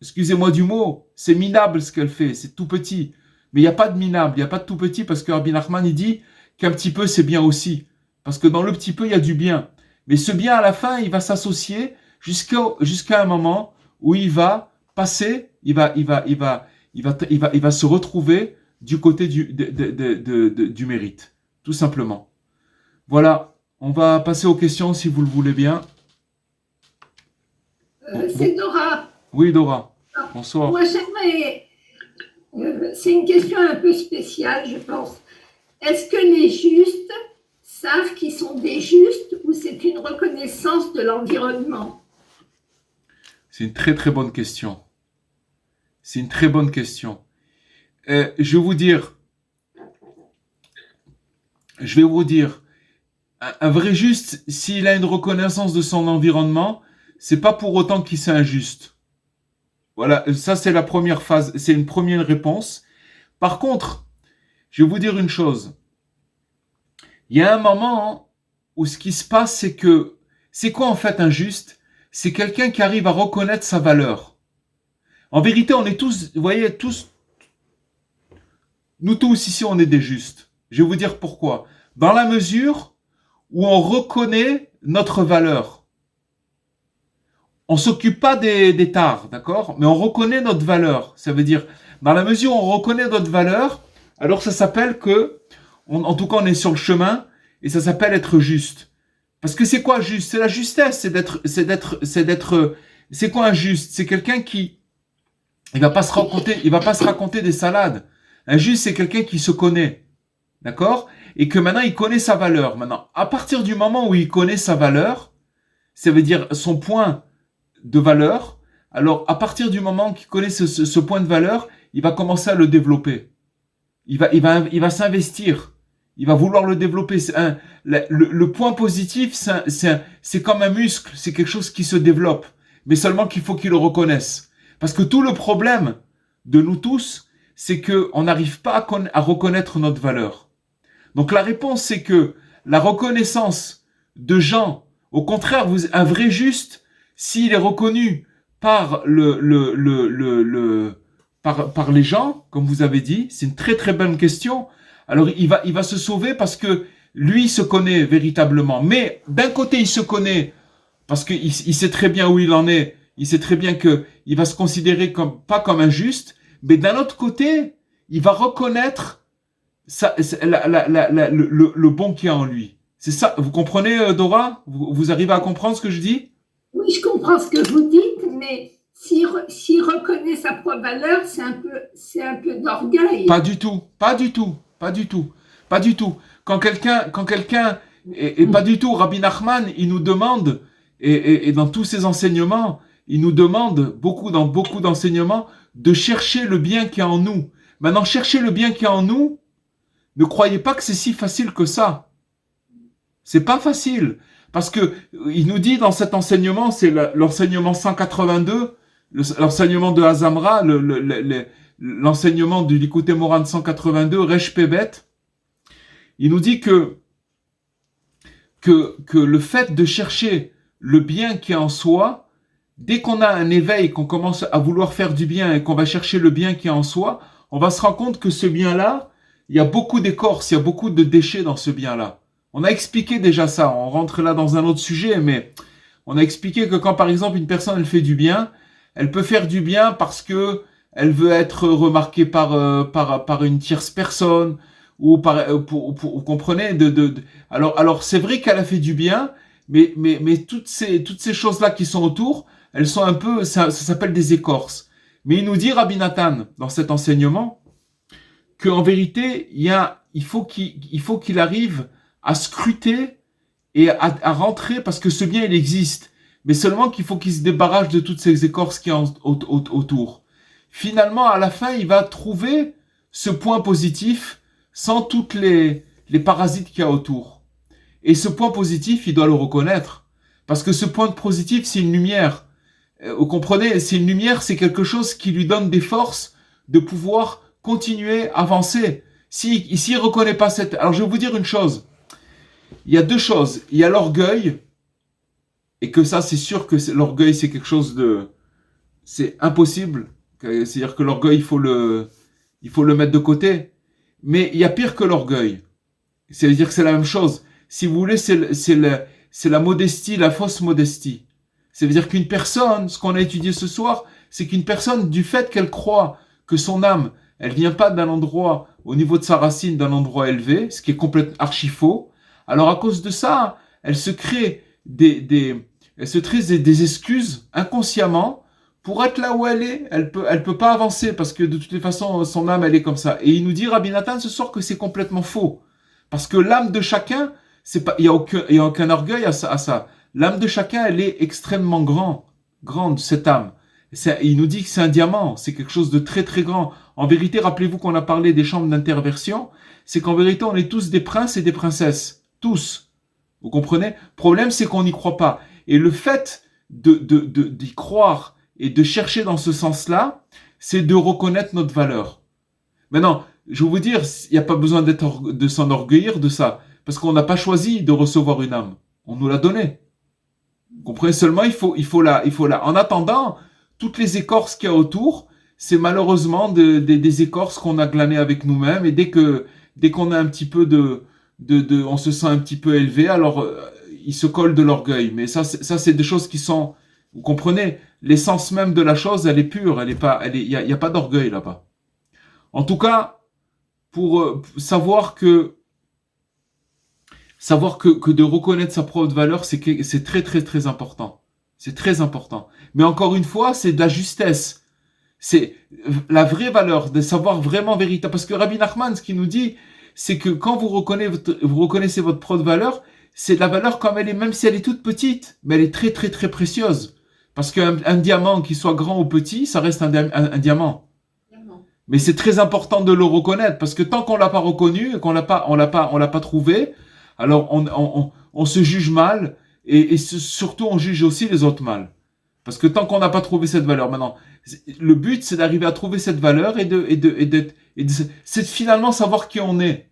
excusez-moi du mot, c'est minable ce qu'elle fait, c'est tout petit. Mais il n'y a pas de minable, il n'y a pas de tout petit, parce que Rabbi Nachman, il dit qu'un petit peu, c'est bien aussi. Parce que dans le petit peu, il y a du bien. Mais ce bien, à la fin, il va s'associer jusqu'à un moment où il va passer, il va se retrouver du côté du mérite, tout simplement. Voilà, on va passer aux questions si vous le voulez bien. C'est Dora. Oui, Dora. Bonsoir. Moi, j'aimerais. C'est une question un peu spéciale, je pense. Est-ce que les justes savent qu'ils sont des justes ou c'est une reconnaissance de l'environnement? C'est une très très bonne question. C'est une très bonne question. Je vais vous dire, un vrai juste, s'il a une reconnaissance de son environnement, c'est pas pour autant qu'il c'est injuste. Voilà, ça c'est la première phase, c'est une première réponse. Par contre, je vais vous dire une chose. Il y a un moment où ce qui se passe, c'est que, c'est quoi en fait un juste? C'est quelqu'un qui arrive à reconnaître sa valeur. En vérité, on est tous, vous voyez, nous tous ici, on est des justes. Je vais vous dire pourquoi. Dans la mesure où on reconnaît notre valeur. On s'occupe pas des tares, d'accord? Mais on reconnaît notre valeur. Ça veut dire, dans la mesure où on reconnaît notre valeur, alors ça s'appelle que, en tout cas, on est sur le chemin, et ça s'appelle être juste. Parce que c'est quoi juste? C'est la justesse, c'est quoi un juste? C'est quelqu'un qui, il va pas se raconter des salades. Un juste, c'est quelqu'un qui se connaît. D'accord? Et que maintenant, il connaît sa valeur. Maintenant, à partir du moment où il connaît sa valeur, ça veut dire son point de valeur. Alors, à partir du moment qu'il connaît ce point de valeur, il va commencer à le développer. Il va s'investir. Il va vouloir le développer. Le point positif, c'est comme un muscle. C'est quelque chose qui se développe. Mais seulement qu'il faut qu'il le reconnaisse. Parce que tout le problème de nous tous, c'est que on n'arrive pas à reconnaître notre valeur. Donc la réponse, c'est que la reconnaissance de gens, au contraire, un vrai juste, s'il est reconnu par par les gens, comme vous avez dit, c'est une très très bonne question. Alors il va se sauver parce que lui il se connaît véritablement. Mais d'un côté il se connaît parce qu'il sait très bien où il en est. Il sait très bien que il va se considérer pas comme injuste. Mais d'un autre côté, il va reconnaître le bon qu'il y a en lui. C'est ça. Vous comprenez, Dora? Vous arrivez à comprendre ce que je dis? Oui, je comprends ce que vous dites, mais s'il reconnaît sa propre valeur, c'est un peu d'orgueil. Pas du tout. Pas du tout. Pas du tout. Pas du tout. Quand quelqu'un, et pas du tout, Rabbi Nachman, il nous demande, et dans tous ses enseignements, il nous demande, dans beaucoup d'enseignements, de chercher le bien qui est en nous. Maintenant, chercher le bien qui est en nous, ne croyez pas que c'est si facile que ça. C'est pas facile. Parce que il nous dit dans cet enseignement, c'est l'enseignement 182, l'enseignement de Hazamra, l'enseignement du Likutei Moran 182, Resh Pebet, il nous dit que le fait de chercher le bien qui est en soi, dès qu'on a un éveil, qu'on commence à vouloir faire du bien et qu'on va chercher le bien qui est en soi, on va se rendre compte que ce bien-là, il y a beaucoup d'écorce, il y a beaucoup de déchets dans ce bien-là. On a expliqué déjà ça, on rentre là dans un autre sujet, mais on a expliqué que quand par exemple une personne elle fait du bien, elle peut faire du bien parce que elle veut être remarquée par une tierce personne, ou vous comprenez, alors c'est vrai qu'elle a fait du bien, mais toutes ces choses-là qui sont autour, elles sont un peu, ça s'appelle des écorces. Mais il nous dit, Rabbi Nathan, dans cet enseignement, qu'en vérité, il faut qu'il arrive à scruter et à rentrer, parce que ce bien, il existe. Mais seulement qu'il faut qu'il se débarrasse de toutes ces écorces qui sont autour. Finalement, à la fin, il va trouver ce point positif sans toutes les parasites qu'il y a autour. Et ce point positif, il doit le reconnaître. Parce que ce point positif, c'est une lumière. Vous comprenez? C'est une lumière, c'est quelque chose qui lui donne des forces de pouvoir continuer, avancer. S'il reconnaît pas cette... Alors, je vais vous dire une chose. Il y a deux choses. Il y a l'orgueil, et que ça, c'est sûr que l'orgueil, c'est quelque chose de... C'est impossible. C'est-à-dire que l'orgueil, il faut le mettre de côté. Mais il y a pire que l'orgueil. C'est-à-dire que c'est la même chose. Si vous voulez, c'est la modestie, la fausse modestie. Ça veut dire qu'une personne, ce qu'on a étudié ce soir, c'est qu'une personne, du fait qu'elle croit que son âme, elle vient pas d'un endroit, au niveau de sa racine, d'un endroit élevé, ce qui est complètement archi faux, alors à cause de ça, elle se crée des excuses inconsciemment pour être là où elle est. Elle peut pas avancer parce que de toutes les façons, son âme, elle est comme ça. Et il nous dit, Rabbi Nathan, ce soir, que c'est complètement faux. Parce que l'âme de chacun, c'est pas, il y a aucun orgueil à ça. L'âme de chacun, elle est extrêmement grande, cette âme. Il nous dit que c'est un diamant, c'est quelque chose de très très grand. En vérité, rappelez-vous qu'on a parlé des chambres d'interversion, c'est qu'en vérité, on est tous des princes et des princesses. Tous. Vous comprenez? Problème, c'est qu'on n'y croit pas. Et le fait d'y croire et de chercher dans ce sens-là, c'est de reconnaître notre valeur. Maintenant, je vais vous dire, il n'y a pas besoin de s'enorgueillir de ça, parce qu'on n'a pas choisi de recevoir une âme. On nous l'a donnée. Vous comprenez? Seulement, il faut la. En attendant, toutes les écorces qu'il y a autour, c'est malheureusement des écorces qu'on a glanées avec nous-mêmes, et dès qu'on a un petit peu on se sent un petit peu élevé, alors il se colle de l'orgueil. Mais ça, c'est des choses qui sont, vous comprenez, l'essence même de la chose, elle est pure, il y a pas d'orgueil là-bas. En tout cas, pour savoir que de reconnaître sa propre valeur, c'est très très très important. C'est très important. Mais encore une fois, c'est de la justesse. C'est la vraie valeur, de savoir vraiment vérité. Parce que Rabbi Nachman, ce qu'il nous dit, c'est que quand vous reconnaissez votre propre valeur, c'est de la valeur comme elle est, même si elle est toute petite, mais elle est très très très précieuse. Parce qu'un diamant, qui soit grand ou petit, ça reste un diamant. Mais c'est très important de le reconnaître, parce que tant qu'on l'a pas reconnu, et qu'on l'a pas trouvé, alors on se juge mal, et surtout on juge aussi les autres mal. Parce que tant qu'on n'a pas trouvé cette valeur, maintenant, le but c'est d'arriver à trouver cette valeur c'est de finalement savoir qui on est.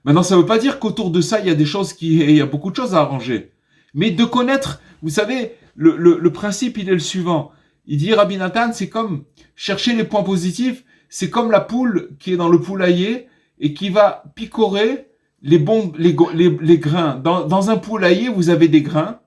Maintenant, ça veut pas dire qu'autour de ça, il y a beaucoup de choses à arranger. Mais de connaître, vous savez, le principe, il est le suivant. Il dit, Rabbi Nathan, c'est comme chercher les points positifs, c'est comme la poule qui est dans le poulailler et qui va picorer les grains. Dans un poulailler, vous avez des grains,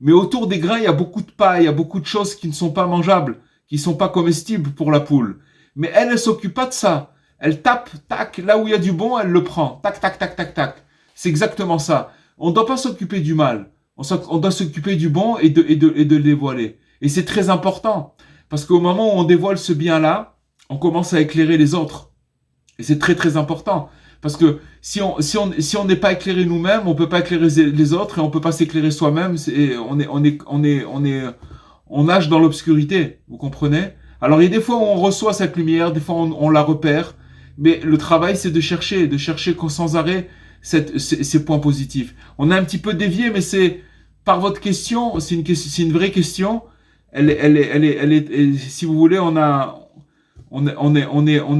mais autour des grains, il y a beaucoup de paille, il y a beaucoup de choses qui ne sont pas mangeables, qui ne sont pas comestibles pour la poule. Mais elle s'occupe pas de ça. Elle tape, tac, là où il y a du bon, elle le prend. Tac, tac, tac, tac, tac. C'est exactement ça. On ne doit pas s'occuper du mal. On doit s'occuper du bon et de le dévoiler. Et c'est très important. Parce qu'au moment où on dévoile ce bien-là, on commence à éclairer les autres. Et c'est très très important. Parce que si on n'est pas éclairé nous-mêmes, on peut pas éclairer les autres et on peut pas s'éclairer soi-même. On nage dans l'obscurité. Vous comprenez? Alors il y a des fois où on reçoit cette lumière, des fois on la repère. Mais le travail, c'est de chercher sans arrêt ces points positifs. On a un petit peu dévié, mais c'est par votre question, c'est une vraie question. Elle est, si vous voulez, on est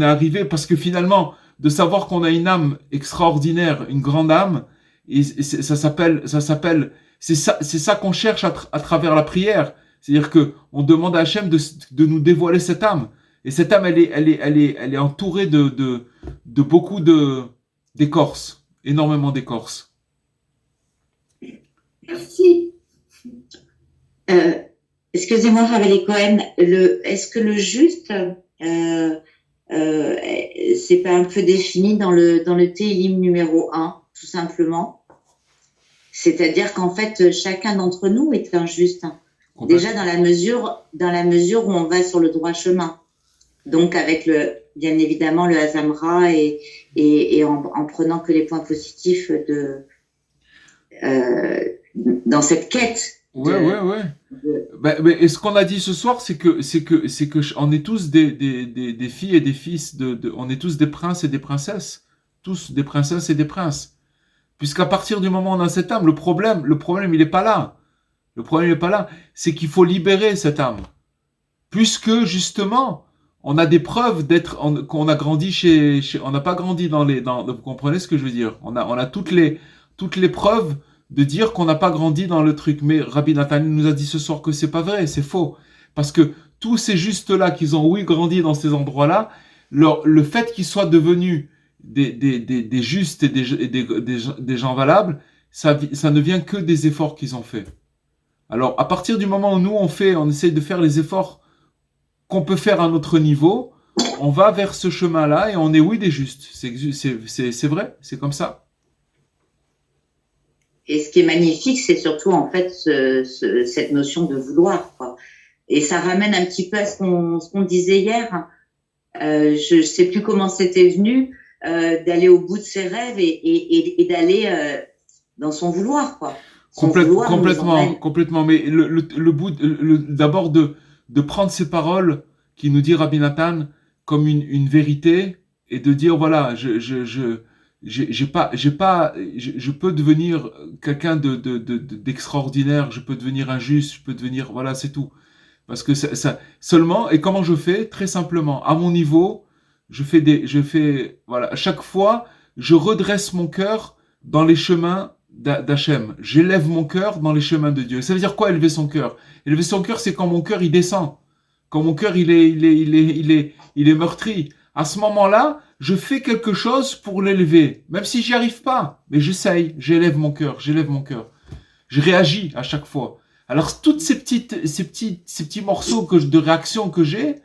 arrivé parce que finalement, de savoir qu'on a une âme extraordinaire, une grande âme, et ça s'appelle, c'est ça qu'on cherche à travers la prière. C'est-à-dire que on demande à Hachem de nous dévoiler cette âme. Et cette âme, elle est entourée de beaucoup d'écorces, énormément d'écorces. Merci. Excusez-moi, Rabbi Cohen, est-ce que le juste, c'est pas un peu défini dans le Télim numéro 1, tout simplement? C'est-à-dire qu'en fait, chacun d'entre nous est un juste. Déjà dans la mesure où on va sur le droit chemin. Donc avec bien évidemment le Hazamra et en prenant que les points positifs dans cette quête. Ouais. Et ce qu'on a dit ce soir, c'est que on est tous des filles et des fils on est tous des princes et des princesses, tous des princesses et des princes. Puisqu'à partir du moment où on a cette âme, le problème il est pas là. Le problème n'est pas là, c'est qu'il faut libérer cette âme. Puisque justement, on a des preuves qu'on a grandi on n'a pas grandi vous comprenez ce que je veux dire? On a toutes les preuves de dire qu'on n'a pas grandi dans le truc. Mais Rabbi Nathan nous a dit ce soir que c'est pas vrai, c'est faux. Parce que tous ces justes-là qui ont, grandi dans ces endroits-là, le fait qu'ils soient devenus des justes et des gens valables, ça ne vient que des efforts qu'ils ont faits. Alors, à partir du moment où nous, on essaye de faire les efforts qu'on peut faire à notre niveau, on va vers ce chemin-là et on est, oui, des justes. C'est vrai, c'est comme ça. Et ce qui est magnifique, c'est surtout, en fait, cette notion de vouloir, quoi. Et ça ramène un petit peu à ce qu'on disait hier. Je sais plus comment c'était venu, d'aller au bout de ses rêves et d'aller dans son vouloir, quoi. Son vouloir nous emmène. Complètement. Mais le bout, d'abord de prendre ces paroles qui nous dit Rabbi Nathan comme une vérité et de dire voilà, je peux devenir quelqu'un d'extraordinaire, je peux devenir injuste, je peux devenir, voilà, c'est tout. Parce que ça seulement, et comment je fais? Très simplement, à mon niveau, voilà, à chaque fois, je redresse mon cœur dans les chemins d'Hachem. J'élève mon cœur dans les chemins de Dieu. Ça veut dire quoi, élever son cœur? Élever son cœur, c'est quand mon cœur, il descend. Quand mon cœur, il est meurtri. À ce moment-là, je fais quelque chose pour l'élever. Même si j'y arrive pas. Mais j'essaye. J'élève mon cœur. Je réagis à chaque fois. Alors, toutes ces petits morceaux de réaction que j'ai,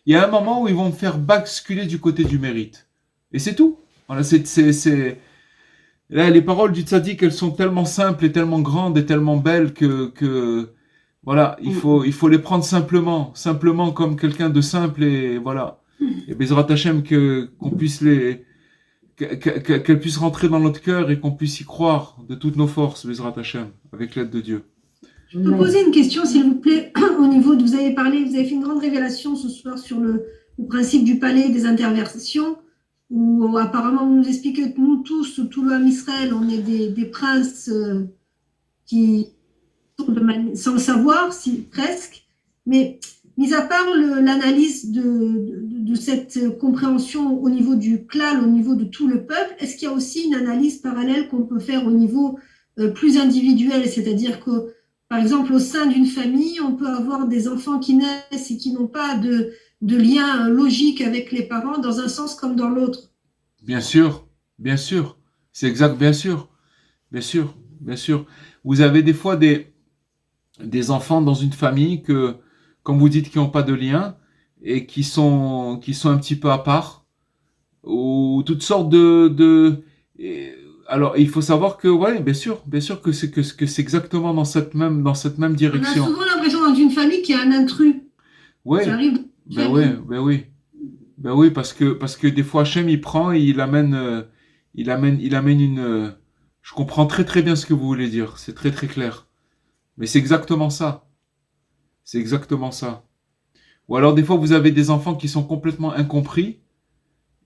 il y a un moment où ils vont me faire basculer du côté du mérite. Et c'est tout. Voilà, là, les paroles du tzaddik, elles sont tellement simples et tellement grandes et tellement belles que voilà, il faut les prendre simplement comme quelqu'un de simple et voilà. Et Bezrat Hashem qu'on puisse qu'elles puissent rentrer dans notre cœur et qu'on puisse y croire de toutes nos forces, Bezrat Hashem, avec l'aide de Dieu. Je peux poser une question, s'il vous plaît, au niveau de, vous avez fait une grande révélation ce soir sur le principe du palais des interversions, où apparemment vous nous expliquez que nous tous, tout le Ham Israël, on est des princes qui sont sans le savoir, presque, mais mis à part l'analyse de cette compréhension au niveau du klal, au niveau de tout le peuple, est-ce qu'il y a aussi une analyse parallèle qu'on peut faire au niveau plus individuel, c'est-à-dire que par exemple, au sein d'une famille, on peut avoir des enfants qui naissent et qui n'ont pas de lien logique avec les parents dans un sens comme dans l'autre. Bien sûr. C'est exact, bien sûr. Vous avez des fois des enfants dans une famille que, comme vous dites, qui n'ont pas de lien et qui sont un petit peu à part, ou toutes sortes alors, il faut savoir que, ouais, bien sûr que c'est exactement dans cette même direction. On a souvent l'impression dans une famille qu'il y a un intrus. Ouais. Qui arrive. Ben oui, parce que des fois, Hachem, il prend et il amène une, je comprends très très bien ce que vous voulez dire. C'est très très clair. Mais c'est exactement ça. Ou alors, des fois, vous avez des enfants qui sont complètement incompris.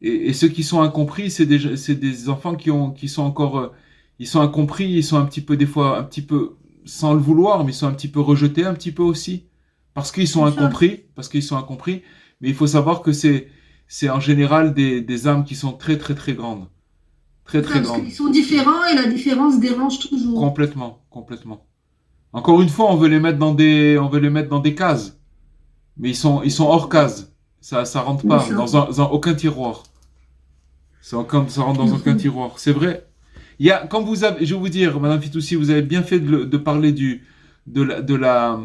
Et ceux qui sont incompris, c'est des enfants qui sont encore, ils sont incompris, ils sont un petit peu, des fois, un petit peu, sans le vouloir, mais ils sont un petit peu rejetés, un petit peu aussi. Parce qu'ils sont incompris. Mais il faut savoir que c'est en général des âmes qui sont très, très, très grandes. Très, très grandes. Parce qu'ils sont différents et la différence dérange toujours. Complètement. Encore une fois, on veut les mettre dans des cases. Mais ils sont hors case. Ça rentre pas dans aucun tiroir. Ça rentre dans aucun tiroir. C'est vrai. Il y a, comme je vais vous dire, Madame Fitoussi, vous avez bien fait de parler de la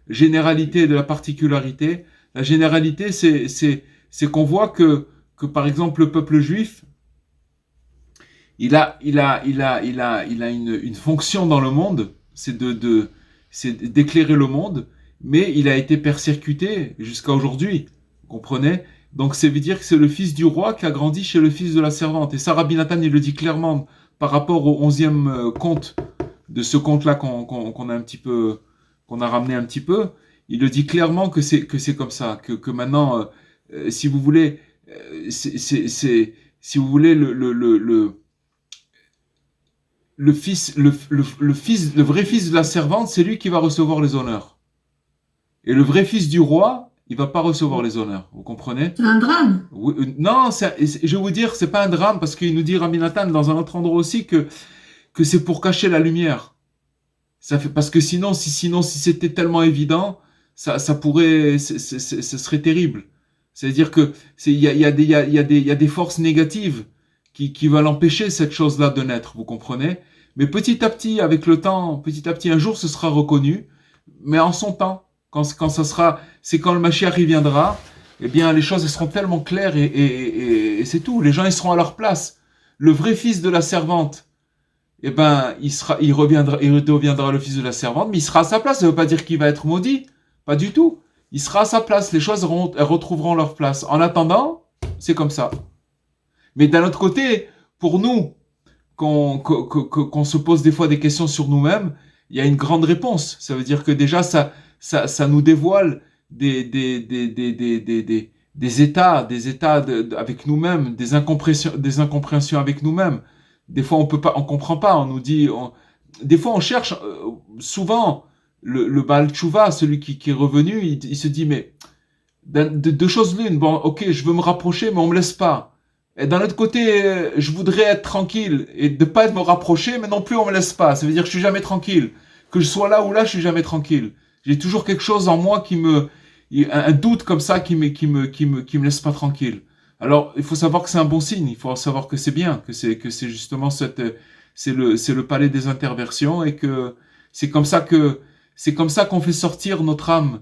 généralité et de la particularité. La généralité, c'est qu'on voit que par exemple, le peuple juif, il a une fonction dans le monde, c'est d'éclairer le monde, mais il a été persécuté jusqu'à aujourd'hui. Vous comprenez? Donc, ça veut dire que c'est le fils du roi qui a grandi chez le fils de la servante. Et ça, Rabbi Nathan, il le dit clairement par rapport au 11e conte, de ce conte-là qu'on a ramené un petit peu. Il le dit clairement que c'est comme ça, que maintenant, si vous voulez, si vous voulez, le vrai fils de la servante, c'est lui qui va recevoir les honneurs. Et le vrai fils du roi, il va pas recevoir les honneurs. Vous comprenez? C'est un drame. Oui, non, je vais vous dire, c'est pas un drame parce qu'il nous dit Rabbi Nathan dans un autre endroit aussi que c'est pour cacher la lumière. Parce que sinon, si c'était tellement évident, ça pourrait, ce serait terrible. C'est-à-dire que il y a des forces négatives qui veulent empêcher cette chose-là de naître. Vous comprenez? Mais petit à petit, avec le temps, un jour, ce sera reconnu. mais en son temps. Quand ça sera, c'est quand le Mashiach y viendra, eh bien, les choses elles seront tellement claires et c'est tout. Les gens, ils seront à leur place. Le vrai fils de la servante, eh ben, il deviendra le fils de la servante, mais il sera à sa place. Ça veut pas dire qu'il va être maudit. Pas du tout. Il sera à sa place. Les choses elles retrouveront leur place. En attendant, c'est comme ça. Mais d'un autre côté, pour nous, qu'on se pose des fois des questions sur nous-mêmes, il y a une grande réponse. Ça veut dire que déjà, ça nous dévoile des états avec nous-mêmes, des incompréhensions avec nous-mêmes. Des fois, on comprend pas, on nous dit, des fois, on cherche, souvent, le Baal Tshuva, celui qui est revenu, il se dit, mais, deux choses l'une, bon, ok, je veux me rapprocher, mais on me laisse pas. Et d'un autre côté, je voudrais être tranquille et de pas me rapprocher, mais non plus on me laisse pas. Ça veut dire que je suis jamais tranquille. Que je sois là ou là, je suis jamais tranquille. J'ai toujours quelque chose en moi un doute comme ça qui me laisse pas tranquille. Alors, il faut savoir que c'est un bon signe. Il faut savoir que c'est bien, que c'est justement c'est le palais des interversions et que c'est comme ça qu'on fait sortir notre âme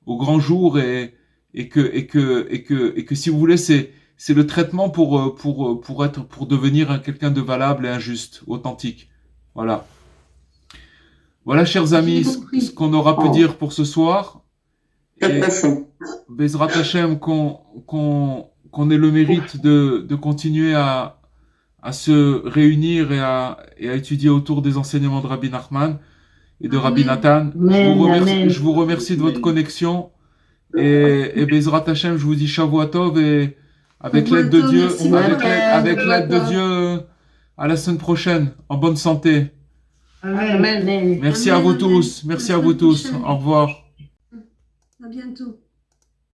au grand jour et que si vous voulez, c'est le traitement pour devenir quelqu'un de valable et injuste, authentique. Voilà. Voilà, chers amis, ce qu'on aura pu dire pour ce soir. Et Bezrat Hashem, qu'on ait le mérite de continuer à se réunir et à étudier autour des enseignements de Rabbi Nachman et de Rabbi Nathan. Je vous remercie de votre connexion. Et Bezrat Hashem, je vous dis Shavua Tov et avec l'aide de Dieu, avec l'aide de Dieu, à la semaine prochaine, en bonne santé. Amen. Merci à vous tous. Merci à vous tous. Au revoir. À bientôt.